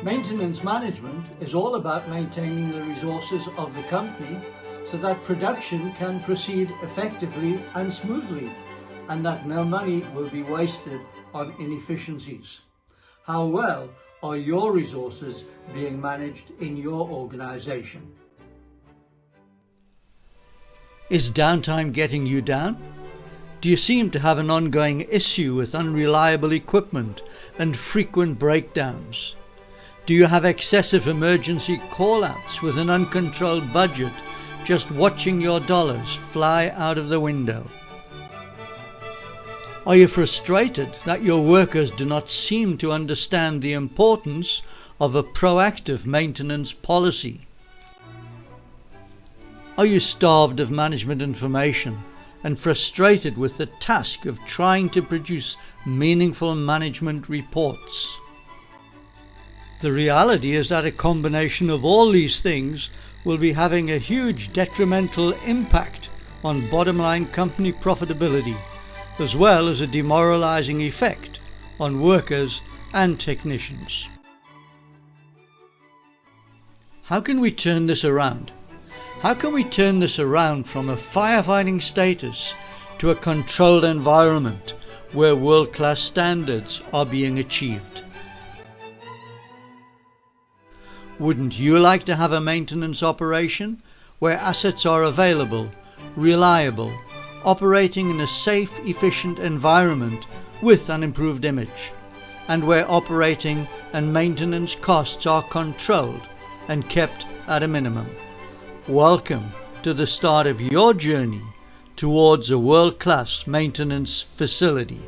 Maintenance management is all about maintaining the resources of the company so that production can proceed effectively and smoothly, and that no money will be wasted on inefficiencies. How well are your resources being managed in your organization? Is downtime getting you down? Do you seem to have an ongoing issue with unreliable equipment and frequent breakdowns? Do you have excessive emergency call-outs with an uncontrolled budget, just watching your dollars fly out of the window? Are you frustrated that your workers do not seem to understand the importance of a proactive maintenance policy? Are you starved of management information and frustrated with the task of trying to produce meaningful management reports? The reality is that a combination of all these things will be having a huge detrimental impact on bottom-line company profitability, as well as a demoralizing effect on workers and technicians. How can we turn this around? How can we turn this around from a firefighting status to a controlled environment where world-class standards are being achieved? Wouldn't you like to have a maintenance operation where assets are available, reliable, operating in a safe, efficient environment with an improved image, and where operating and maintenance costs are controlled and kept at a minimum? Welcome to the start of your journey towards a world-class maintenance facility.